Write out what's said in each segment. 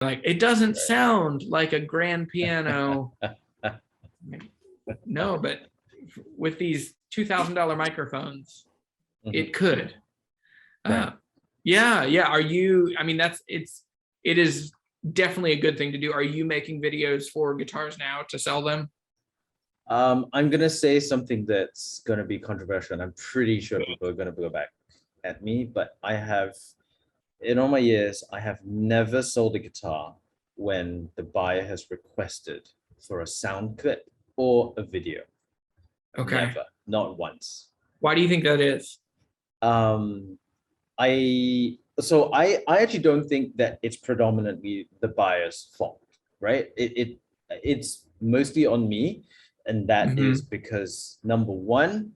Like, it doesn't Right. sound like a grand piano. No, but with these $2,000 microphones, it could. Right. Yeah, yeah. Are you, I mean, it is definitely a good thing to do. Are you making videos for guitars now to sell them? I'm gonna say something that's gonna be controversial, and I'm pretty sure people are gonna go back at me, but I have, in all my years, I have never sold a guitar when the buyer has requested for a sound clip or a video. Okay. Never, not once. Why do you think that is? Um, I actually don't think that it's predominantly the buyer's fault, right? It's mostly on me, and that is Mhm. because number one,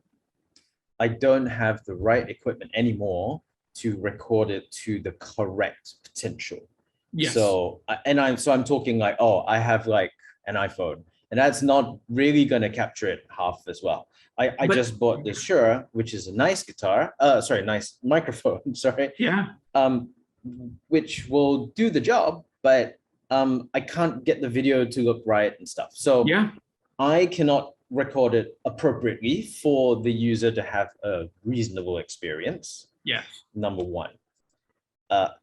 I don't have the right equipment anymore to record it to the correct potential. Yes. So I'm talking like, oh, I have like an iPhone, and that's not really gonna capture it half as well. I But just bought this Shure, which is a nice guitar, sorry, nice microphone, sorry, yeah. um, which will do the job, but I can't get the video to look right and stuff. So Yeah. I cannot record it appropriately for the user to have a reasonable experience, Yes. number one.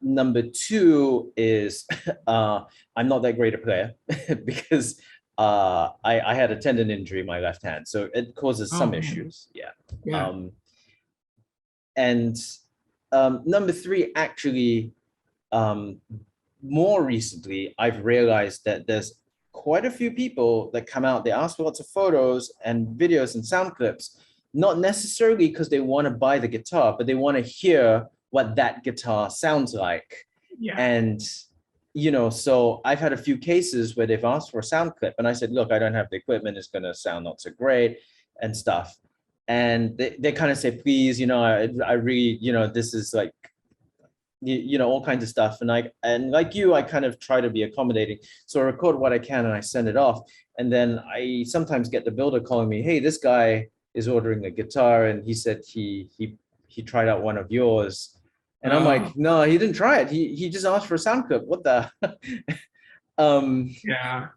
Number two is I'm not that great a player because I had a tendon injury in my left hand, so it causes Oh some man. issues. Yeah. Yeah. Um, and number three, actually, um, more recently, I've realized that there's quite a few people that come out, they ask for lots of photos and videos and sound clips, not necessarily because they want to buy the guitar, but they want to hear what that guitar sounds like. Yeah. And, so I've had a few cases where they've asked for a sound clip, and I said, look, I don't have the equipment, it's going to sound not so great and stuff. And they kind of say, please, I really, this is like, all kinds of stuff. And like you, I kind of try to be accommodating. So I record what I can and I send it off. And then I sometimes get the builder calling me, hey, this guy is ordering a guitar, and he said he tried out one of yours. And I'm Oh like, no, he didn't try it. He just asked for a sound clip. What the? yeah.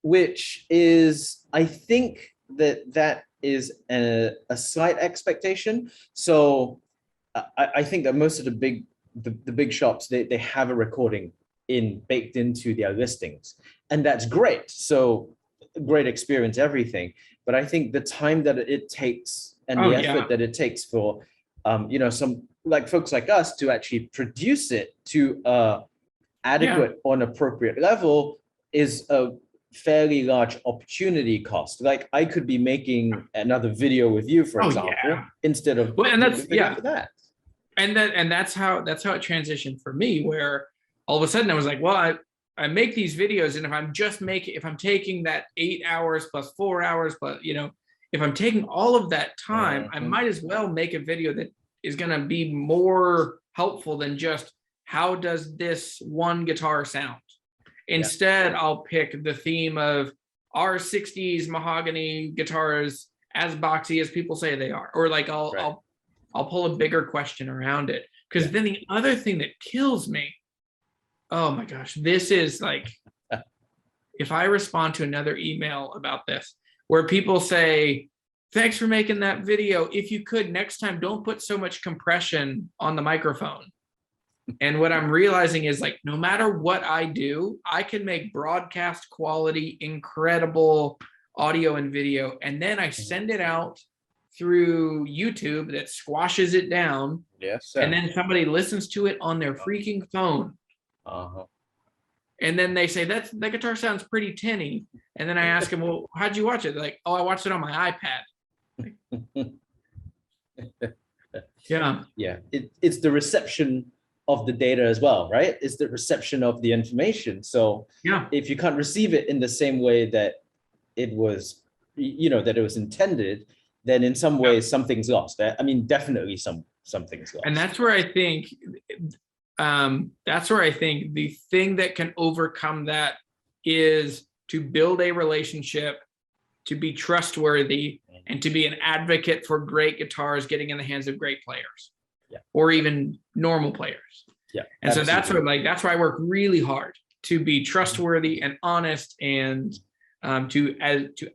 Which is, I think that is a slight expectation. So I think that most of the big shops, they have a recording baked into their listings, and that's great. So great experience, everything. But I think the time that it takes and Oh the yeah. effort that it takes for some like folks like us to actually produce it to Yeah. adequate or an appropriate level is a fairly large opportunity cost. Like I could be making another video with you, for Oh example, yeah. instead of Well, and doing a that's video yeah. for that. And that's how it transitioned for me, where all of a sudden I was like, well, I make these videos, and if I'm taking that 8 hours plus 4 hours plus, if I'm taking all of that time, I Mhm. might as well make a video that is going to be more helpful than just how does this one guitar sound. Yeah. Instead, I'll pick the theme of, are 60s mahogany guitars as boxy as people say they are, or like Right. I'll pull a bigger question around it. Because Yeah. then the other thing that kills me, oh my gosh, this is like, if I respond to another email about this, where people say, thanks for making that video. If you could, next time, don't put so much compression on the microphone. And what I'm realizing is, like, no matter what I do, I can make broadcast quality, incredible audio and video. And then I send it out through YouTube that squashes it down. Yes. And then somebody listens to it on their freaking phone. Uh-huh. And then they say, that guitar sounds pretty tinny. And then I ask them, well, how'd you watch it? They're like, oh, I watched it on my iPad. Yeah. Yeah. It's the reception of the data as well, right? It's the reception of the information. So Yeah. if you can't receive it in the same way that it was, that it was intended, then in some ways something's lost. I mean, definitely something's lost. And that's where I think the thing that can overcome that is to build a relationship, to be trustworthy, and to be an advocate for great guitars getting in the hands of great players, or even normal players. Yeah, and absolutely. So that's where I work really hard to be trustworthy and honest and to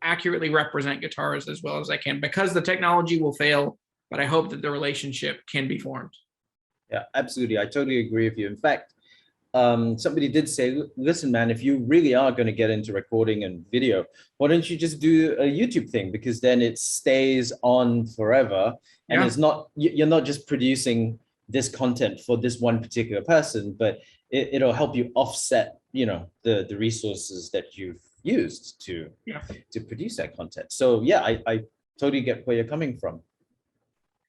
accurately represent guitars as well as I can, because the technology will fail, but I hope that the relationship can be formed. Yeah, absolutely. I totally agree with you. In fact, somebody did say, listen, man, if you really are going to get into recording and video, why don't you just do a YouTube thing? Because then it stays on forever. And it's not, you're not just producing this content for this one particular person, but it'll help you offset, you know, the resources that you've used to produce that content. So yeah, I totally get where you're coming from.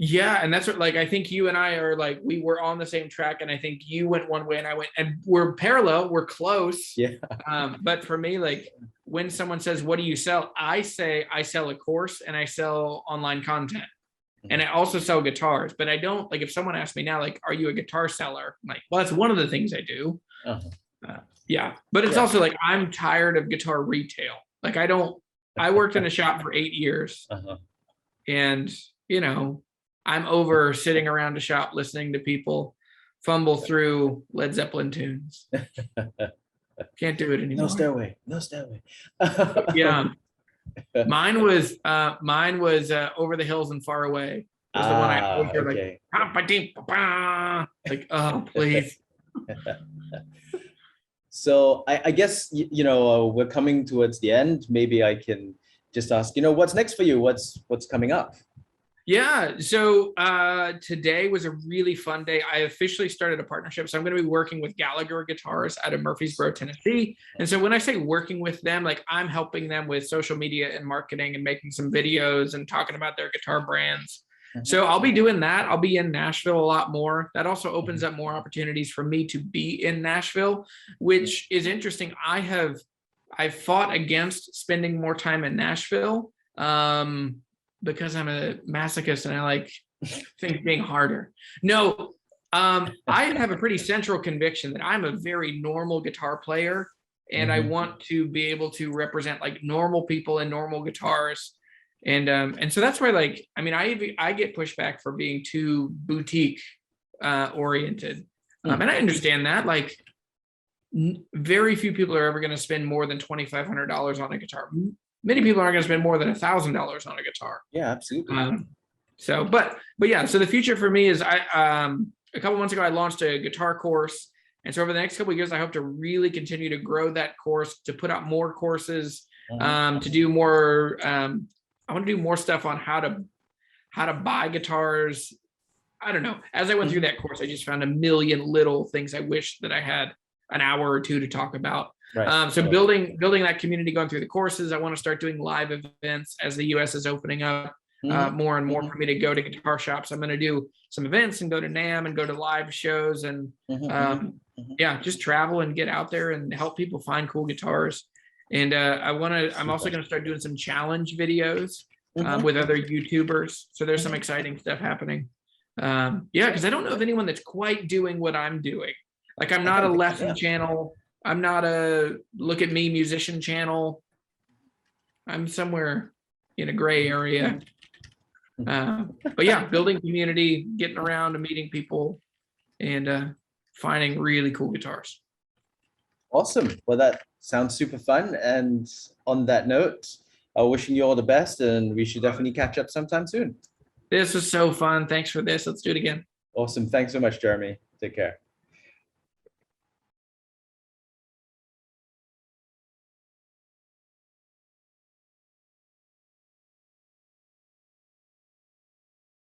Yeah, and that's what, like, I think you and I are like, we were on the same track, and I think you went one way and I went, and we're parallel, we're close. Yeah. But for me, like, when someone says, what do you sell? I say I sell a course and I sell online content. And I also sell guitars, but I don't, like, if someone asks me now, like, are you a guitar seller? I'm like, well, that's one of the things I do. Yeah, but it's also like, I'm tired of guitar retail. Like, I worked in a shop for 8 years and, you know, I'm over sitting around a shop listening to people fumble through Led Zeppelin tunes. Can't do it anymore. No stairway, no stairway. Yeah. Mine was Over the Hills and Far Away. Was the one I always hear, like, oh, please. So I guess, you know, we're coming towards the end. Maybe I can just ask, you know, what's next for you? What's coming up? Yeah, so today was a really fun day. I officially started a partnership. So I'm going to be working with Gallagher Guitars out of Murfreesboro, Tennessee. And so when I say working with them, like, I'm helping them with social media and marketing and making some videos and talking about their guitar brands. So I'll be doing that. I'll be in Nashville a lot more. That also opens up more opportunities for me to be in Nashville, which is interesting. I've fought against spending more time in Nashville. Because I'm a masochist and I like things being harder. No, I have a pretty central conviction that I'm a very normal guitar player, and I want to be able to represent like normal people and normal guitars. And so that's why, like, I mean, I get pushback for being too boutique oriented. And I understand that, like, very few people are ever going to spend more than $2,500 on a guitar. Many people aren't going to spend more than $1,000 on a guitar. Yeah, absolutely. But yeah, so the future for me is a couple months ago, I launched a guitar course. And so over the next couple of years, I hope to really continue to grow that course, to put out more courses, to do more. I want to do more stuff on how to buy guitars. I don't know. As I went through that course, I just found a million little things I wish that I had an hour or two to talk about. Right. So building that community, going through the courses. I want to start doing live events as the US is opening up more and more for me to go to guitar shops. I'm going to do some events and go to NAMM and go to live shows and yeah, just travel and get out there and help people find cool guitars. And I'm also going to start doing some challenge videos with other YouTubers. So there's some exciting stuff happening. Yeah, because I don't know of anyone that's quite doing what I'm doing. Like, I'm not a lesson channel. I'm not a look at me musician channel. I'm somewhere in a gray area. But yeah, building community, getting around and meeting people, and finding really cool guitars. Awesome. Well, that sounds super fun. And on that note, wishing you all the best, and we should definitely catch up sometime soon. This was so fun. Thanks for this. Let's do it again. Awesome. Thanks so much, Jeremy. Take care.